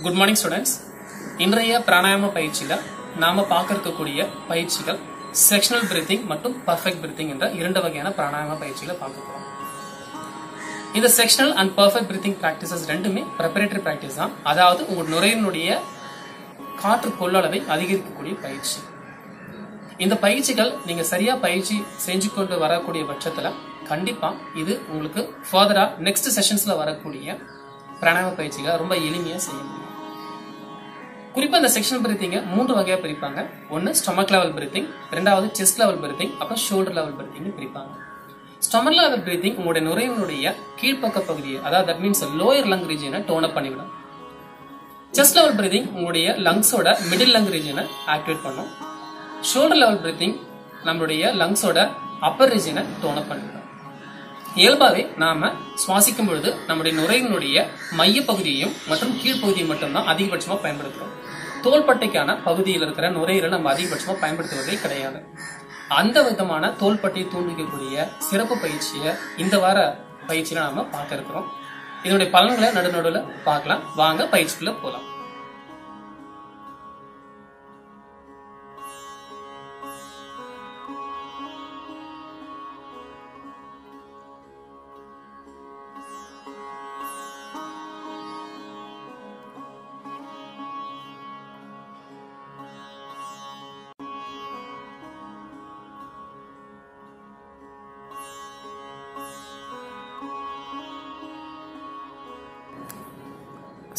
Good morning students. இன்றைய பிராணாயாம பயிற்சியில நாம பார்க்கக்கூடிய பயிற்சிகள் செக்ஷனல் பிரீத்திங் மற்றும் பர்ஃபெக்ட் பிரீத்திங் என்ற இரண்டு வகையான பிராணாயாம பயிற்சிகளை பார்க்க போறோம். இந்த sectional and perfect breathing practices ரெண்டுமே preparatory practice தான். அதாவது உங்க நுரையீரலுடைய காற்று கொள்ளளவை அதிகரிக்கக்கூடிய பயிற்சி. இந்த பயிற்சிகள் நீங்க சரியா பயிற்சி செஞ்சு கொண்டு வரக்கூடிய பட்சத்துல கண்டிப்பா இது உங்களுக்கு ஃபர்தரா நெக்ஸ்ட் செஷன்ஸ்ல வரக்கூடிய பிராணாயாம பயிற்சிகளை ரொம்ப எளிமையா செய்ய முடியும். குறிப்பா இந்த செக்ஷனல் பிரீத்திங்க மூன்று வகையா பிரிப்பாங்க. ஒன்னு ஸ்டொமக் லெவல் பிரீத்திங், இரண்டாவது செஸ்ட் லெவல் பிரீத்திங், அப்புறம் ஷோல்டர் லெவல் பிரீத்திங் பிரிப்பாங்க. ஸ்டொமக் லெவல் பிரீத்திங் உங்களுடைய நுரையீரலுடைய கீழ்ப்பக்க பகுதியை, அதாவது தட் மீன்ஸ் லோயர் லங் ரீஜியனை டோன் அப் பண்ணிவிடும். செஸ்ட் லெவல் பிரீத்திங் உங்களுடைய லங்ஸோட மிடில் லங் ரீஜியனை ஆக்டிவேட் பண்ணும். ஷோல்டர் லெவல் பிரீத்திங் நம்மளுடைய லங்ஸோட அப்பர் ரீஜியனை டோன் அப் பண்ணிவிடும். இயல்பாவே நாம சுவாசிக்கும் பொழுது நம்முடைய நுரையீரலுடைய மைய பகுதியையும் மற்றும் கீழ்ப்பகுதியும் மட்டும்தான் அதிகபட்சமா பயன்படுத்துறோம். தோள்பட்டைக்கான பகுதியில் இருக்கிற நுரையீரலை நம்ம அதிகபட்சமா பயன்படுத்துவதே கிடையாது. அந்த விதமான தோள்பட்டையை தூண்டிக்கக்கூடிய சிறப்பு பயிற்சியை இந்த வார பயிற்சியில நாம பார்க்க இருக்கிறோம். இதனுடைய பலன்களை நடுநடுல பார்க்கலாம். வாங்க பயிற்சிக்குள்ள போலாம்.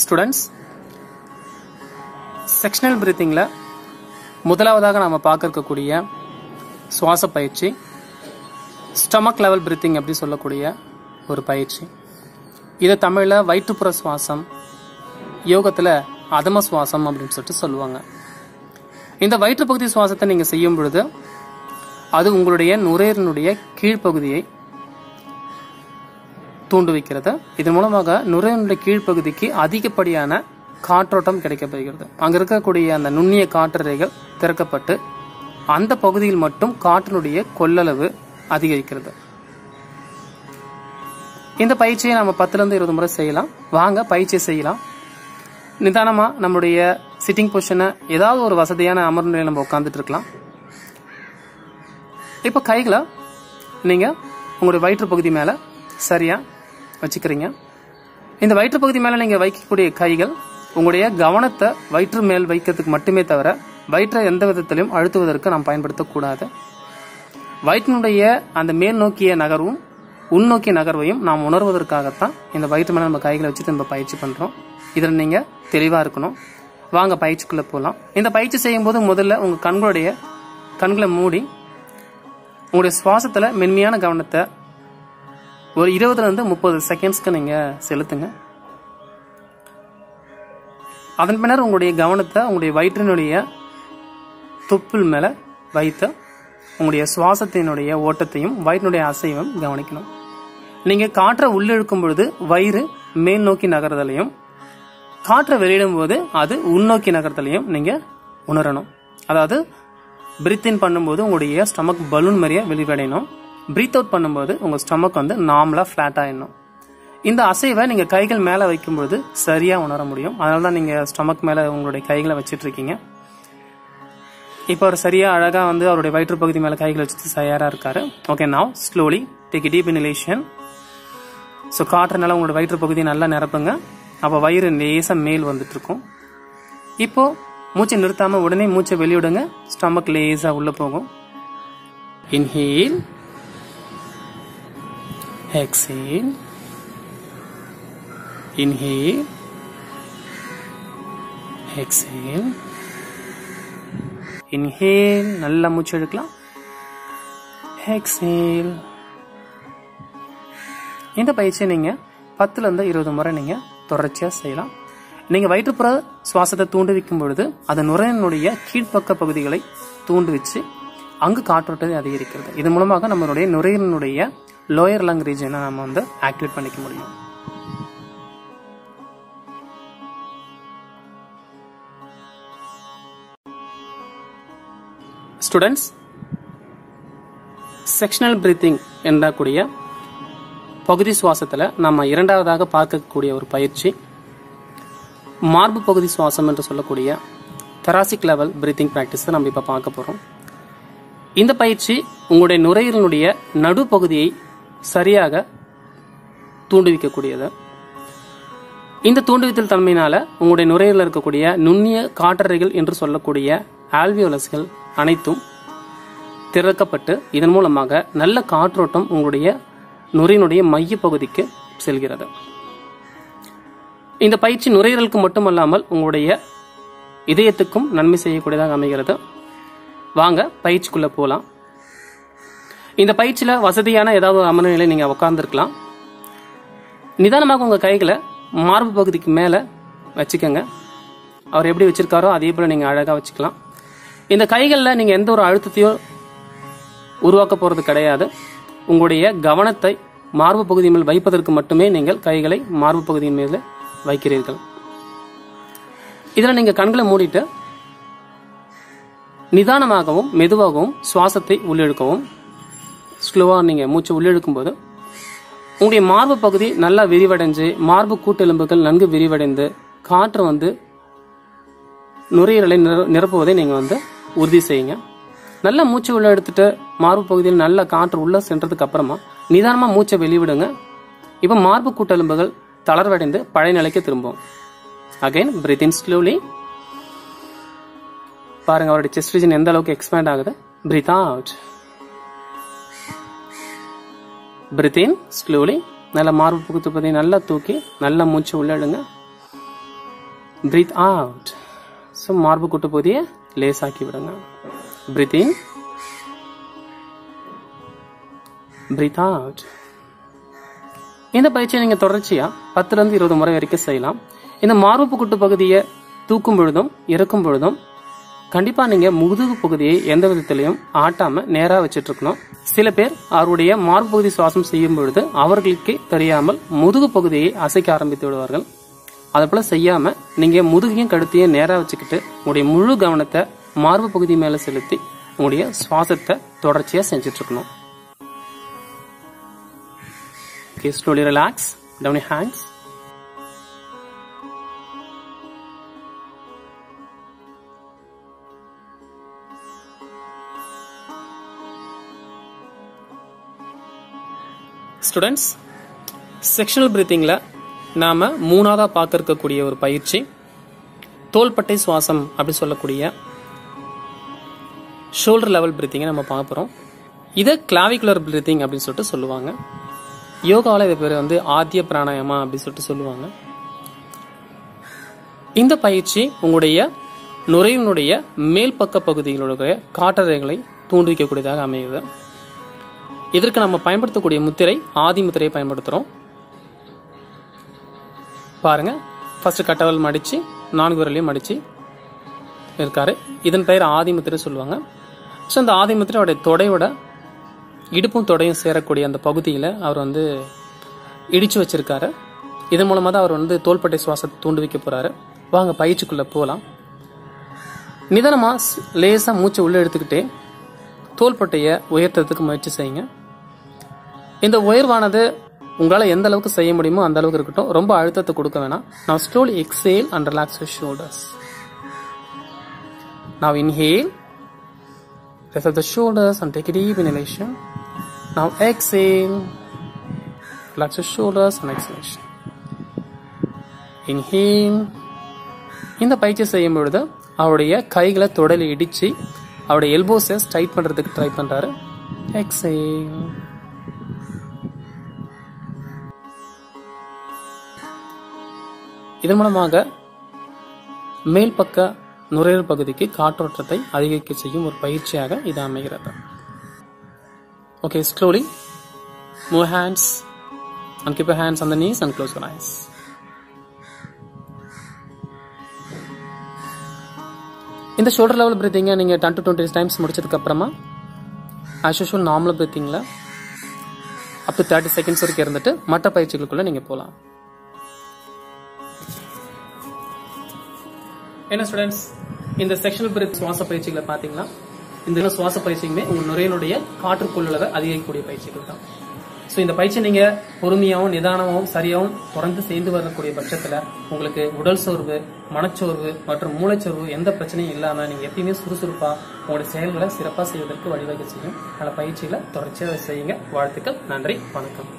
ஸ்டூடெண்ட்ஸ், செக்ஷனல் பிரீத்திங்ல முதலாவதாக நாம பார்க்க இருக்கக்கூடிய சுவாச பயிற்சி ஸ்டமக் லெவல் பிரீத்திங் அப்படி சொல்லக்கூடிய ஒரு பயிற்சி. இதை தமிழ்ல வயிற்றுப்புற சுவாசம், யோகத்துல அதம சுவாசம் அப்படின்னு சொல்லிட்டு சொல்லுவாங்க. இந்த வயிற்றுப்பகுதி சுவாசத்தை நீங்க செய்யும் பொழுது அது உங்களுடைய நுரையீரலுடைய கீழ்ப்பகுதியை தூண்டு வைக்கிறது. இதன் மூலமாக நுரையீரலுடைய கீழ்ப்பகுதிக்கு அதிகப்படியான காற்றோட்டம் கிடைக்கப்படுகிறது. அங்க இருக்கக்கூடிய அந்த நுண்ணிய காற்றறைகள் திறக்கப்பட்டு அந்த பகுதியில் மட்டும் காற்றினுடைய கொள்ளளவு அதிகரிக்கிறது. இந்த பயிற்சியை நம்ம 10-20 முறை செய்யலாம். வாங்க பயிற்சியை செய்யலாம். நிதானமா நம்மளுடைய சிட்டிங் பொசிஷனை ஏதாவது ஒரு வசதியான அமர்வு நிலையில் நம்ம உட்கார்ந்துட்டு இருக்கலாம். இப்ப கைகளை நீங்க உங்களுடைய வயிற்று பகுதி மேல சரியா வச்சுக்கிறீங்க. இந்த வயிற்று பகுதி மேல நீங்க வைக்கக்கூடிய கைகள் உங்களுடைய கவனத்தை வயிற்று மேல் வைக்கிறதுக்கு மட்டுமே தவிர வயிற்றை எந்த விதத்திலும் அழுத்துவதற்கு நாம் பயன்படுத்தக்கூடாது. வயிற்றினுடைய அந்த மேல் நோக்கிய நகர்வும் உள்நோக்கிய நகர்வையும் நாம் உணர்வதற்காகத்தான் இந்த வயிற்று மேல நம்ம கைகளை வச்சுட்டு நம்ம பயிற்சி பண்றோம். இதில் நீங்க தெளிவா இருக்கணும். வாங்க பயிற்சிக்குள்ள போகலாம். இந்த பயிற்சி செய்யும் போது முதல்ல உங்க கண்களை மூடி உங்களுடைய சுவாசத்துல மென்மையான கவனத்தை ஒரு 20-30 செகண்ட்ஸ்க்கு நீங்க செலுத்துங்க. அதன் பின்னர் உங்களுடைய கவனத்தை உங்களுடைய வயிற்றினுடைய தொப்புள் மேல வைத்து உங்களுடைய சுவாசத்தினுடைய ஓட்டத்தையும் வயிற்றினுடைய அசைவையும் கவனிக்கணும். நீங்க காற்றை உள்ளிழுக்கும் பொழுது வயிறு மேல் நோக்கி நகர்தலையும் காற்றை வெளியிடும் போது அது உள்நோக்கி நகர்தலையும் நீங்க உணரணும். அதாவது பிரீத் இன் பண்ணும்போது உங்களுடைய ஸ்டமக் பலூன் மாதிரியே வெளிவடையணும். பிரீத் அவுட் பண்ணும்போது உங்க ஸ்டமக் நார்மலா பிளாட் ஆயிடணும். இந்த அசைவை நீங்க கைகள் மேல வைக்கும்போது சரியா உணர முடியும். அதனாலதான் நீங்க ஸ்டமக் மேல உங்களுடைய கைகளை வச்சிட்டு இருக்கீங்க. இப்ப அவர் சரியா அழகா அவருடைய வயிற்று பகுதி மேல கைகளை வச்சுட்டு தயாரா இருக்காரு. Okay, now slowly take a deep inhalation. So காற்றுனால உங்களோட வயிற்று பகுதியை நல்லா நிரப்புங்க. அப்ப வயிறு லேசா மேல் வந்துட்டு இருக்கும். இப்போ மூச்சை நிறுத்தாம உடனே மூச்சை வெளியிடுங்க. ஸ்டமக் லேசா உள்ள போகும். Inhale, exhale, inhale, exhale, inhale, நல்லா மூச்சு எடுக்கலாம். exhale. இந்த பயிற்சியை நீங்க 10-20 முறை நீங்க தொடர்ச்சியா செய்யலாம். நீங்க வயிற்றுப்புற சுவாசத்தை தூண்டு வைக்கும் பொழுது அது நுரையீரலுடைய கீழ்ப்பக்க பகுதிகளை தூண்டு வச்சு அங்கு காற்றோட்டத்தை அதிகரிக்கிறது. இதன் மூலமாக நம்மளுடைய நுரையீரலுடைய லோயர் லங் ரீஜனை நம்ம ஆக்டிவேட் பண்ணிக்க முடியும். ஸ்டூடெண்ட்ஸ், செக்ஷனல் பிரீத்திங் என்றக்கூடிய பகுதி சுவாசத்துல நம்ம இரண்டாவதாக பார்க்கக்கூடிய ஒரு பயிற்சி மார்பு பகுதி சுவாசம் என்று சொல்லக்கூடிய thoracic லெவல் பிரீத்திங் பிராக்டிஸ் நம்ம இப்ப பார்க்க போறோம். இந்த பயிற்சி உங்களுடைய நுரையீரலுடைய நடுப்பகுதியை சரியாக தூண்டுவிக்கக்கூடியது. இந்த தூண்டுவித்தல் தன்மையினால உங்களுடைய நுரையீரலில் இருக்கக்கூடிய நுண்ணிய காற்றறைகள் என்று சொல்லக்கூடிய ஆல்வியோலஸ்கள் அனைத்தும் திறக்கப்பட்டு இதன் மூலமாக நல்ல காற்றோட்டம் உங்களுடைய நுரையினுடைய மைய பகுதிக்கு செல்கிறது. இந்த பயிற்சி நுரையீரலுக்கு மட்டுமல்லாமல் உங்களுடைய இதயத்துக்கும் நன்மை செய்யக்கூடியதாக அமைகிறது. வாங்க பயிற்சிக்குள்ள போலாம். இந்த பயிற்சியில வசதியான ஏதாவது அமர்வு நிலை நீங்க உட்கார்ந்துருக்கலாம். நிதானமாக உங்க கைகளை மார்பு பகுதிக்கு மேல வச்சுக்கோங்க. அவர் எப்படி வச்சிருக்காரோ அதே போல நீங்க அழகா வச்சுக்கலாம். இந்த கைகளில் நீங்க எந்த ஒரு அழுத்தத்தையோ உருவாக்க போறது கிடையாது. உங்களுடைய கவனத்தை மார்பு பகுதி மேல் வைப்பதற்கு மட்டுமே நீங்கள் கைகளை மார்பு பகுதியின் மேல வைக்கிறீர்கள். இதுல நீங்க கண்களை மூடிட்டு நிதானமாகவும் மெதுவாகவும் சுவாசத்தை உள்ளிழுக்கவும். ஸ்லோவா நீங்க மூச்சு உள்ளிழுக்கும் போது உங்களுடைய மார்பு பகுதி நல்லா விரிவடைஞ்சு மார்பு கூட்டெலும்புகள் நன்கு விரிவடைந்து காற்று நுரையீரலை நிரப்புவதை நீங்க உறுதி செய்யுங்க. நல்ல மூச்சு உள்ள எடுத்துட்டு மார்பு பகுதியில் நல்ல காற்று உள்ள சென்றதுக்கு அப்புறமா நிதானமா மூச்சை வெளிவிடுங்க. இப்ப மார்பு கூட்டெலும்புகள் தளர்வடைந்து பழைய நிலைக்கு திரும்பும். Again breathe in slowly. பாருங்க அவருடைய செஸ்ட் ரீஜன் எந்த அளவுக்கு எக்ஸ்பேண்ட் ஆகுது. Breathe out. Breathe in slowly. நல்ல மார்பு பகுதி நல்லா தூக்கி நல்ல மூச்சு உள்ள எடுங்க. Breath out. ஸோ மார்பு கூட்டு பகுதியை லேசாக்கி விடுங்க. Breathe in. Breathe out. இந்த பயிற்சியை நீங்க தொடர்ச்சியா 10 to 20 முறை வரைக்கும் செய்யலாம். இந்த மார்பு கூட்டு பகுதியை தூக்கும் பொழுதும் இறக்கும் பொழுதும் கண்டிப்பா நீங்க முதுகு பகுதியை எந்த விதத்திலையும் ஆட்டாம நேரா வச்சிட்டு இருக்கணும். சில பேர் அவருடைய மார்பு பகுதி சுவாசம் செய்யும் பொழுது அவர்களுக்கே தெரியாமல் முதுகு பகுதியை அசைக்க ஆரம்பித்து விடுவார்கள். அதை போல செய்யாம நீங்க முதுகையும் கழுத்தையும் நேரா வச்சுக்கிட்டு உங்களுடைய முழு கவனத்தை மார்பு பகுதி மேல செலுத்தி உங்களுடைய சுவாசத்தை தொடர்ச்சியா செஞ்சுட்டு இருக்கணும். Okay, slowly relax. Down your hands. Students, sectional பிரீத்திங்ல நாம மூணாவதா பார்க்க இருக்கக்கூடிய ஒரு பயிற்சி தோள்பட்டை சுவாசம் அப்படி சொல்லக்கூடிய ஷோல்டர் லெவல் பிரீத்திங்கை நம்ம பார்க்க போறோம். இதை கிளாவிகுலர் பிரீத்திங் அப்படின்னு சொல்லிட்டு சொல்லுவாங்க. யோகாவில் இது பேர் ஆத்திய பிராணாயாமா அப்படின்னு சொல்லிட்டு சொல்லுவாங்க. இந்த பயிற்சி உங்களுடைய நுரையினுடைய மேல் பக்க பகுதிகளுடைய காற்றறைகளை தூண்டுவிக்கக்கூடியதாக அமையுது. இதற்கு நம்ம பயன்படுத்தக்கூடிய முத்திரை ஆதி முத்திரையை பயன்படுத்துறோம். பாருங்க, ஃபர்ஸ்ட் கட்டவல் மடிச்சு 4 விரலையும் மடிச்சு இருக்காரு. இதன் பெயர் ஆதி முத்திரை சொல்லுவாங்க. ஸோ அந்த ஆதி முத்திரை அவருடைய தொடையோட இடுப்பும் தொடையும் சேரக்கூடிய அந்த பகுதியில் அவர் இடிச்சு வச்சிருக்காரு. இதன் மூலமா தான் அவர் தோள்பட்டை சுவாசத்தை தூண்டுவிக்க போறாரு. வாங்க பயிற்சிக்குள்ள போலாம். நிதானமா லேசா மூச்சை உள்ள எடுத்துக்கிட்டே தோள்பட்டையை உயர்த்துறதுக்கு முயற்சி செய்யுங்க. இந்த உயர்வானது உங்களால் எந்த அளவுக்கு செய்ய முடியுமோ அந்த அளவுக்கு இருக்கட்டும். ரொம்ப அழுத்தத்தை கொடுக்க வேணாம். Now slowly exhale and relax your shoulders. Now inhale, press up the shoulders and take a deep inhalation. Now exhale, relax your shoulders and exhalation. Inhale. இந்த பயிற்சி செய்யும் பொழுது அவருடைய கைகளை தொடல இடிச்சு அவருடைய எல்போஸை டைட் பண்றதுக்கு ட்ரை பண்றாரு. Exhale. இதன் மூலமாக மேல் பக்க நுரையீரல் பகுதிக்கு காற்றோட்டத்தை அதிகரிக்க செய்யும் ஒரு பயிற்சியாக இது அமைகிறது. Okay, slowly move hands and keep your hands on the knees and close your eyes. இந்த ஷோல்டர் லெவல் பிரீத்திங்கை நீங்க 10 to 20 times முடிச்சதுக்கு அப்புறமா as usual நார்மல் பிரீத்திங்ல up to 30 seconds வரைக்கும் இருந்துட்டு மற்ற பயிற்சிகளுக்குள்ள நீங்க போலாம். என்ன ஸ்டூடெண்ட்ஸ், இந்த செக்ஷனல் பிரீத் சுவாச பயிற்சிகளை பாத்தீங்களா? இந்த சுவாச பயிற்சியுமே உங்க நுரையினுடைய காற்று கொள்ளளவை அதிகரிக்கக்கூடிய பயிற்சிகள் தான். ஸோ இந்த பயிற்சி நீங்க பொறுமையாகவும் நிதானமாகவும் சரியாகவும் தொடர்ந்து செய்து வரக்கூடிய பட்சத்துல உங்களுக்கு உடல் சோர்வு, மனச்சோர்வு மற்றும் மூளைச்சோர்வு எந்த பிரச்சனையும் இல்லாம நீங்க எப்பயுமே சுறுசுறுப்பா உங்களுடைய செயல்களை சிறப்பா செய்வதற்கு வழிவகை செய்யும். நல்ல பயிற்சிகளை தொடர்ச்சியாக செய்யுங்க. வாழ்த்துக்கள். நன்றி. வணக்கம்.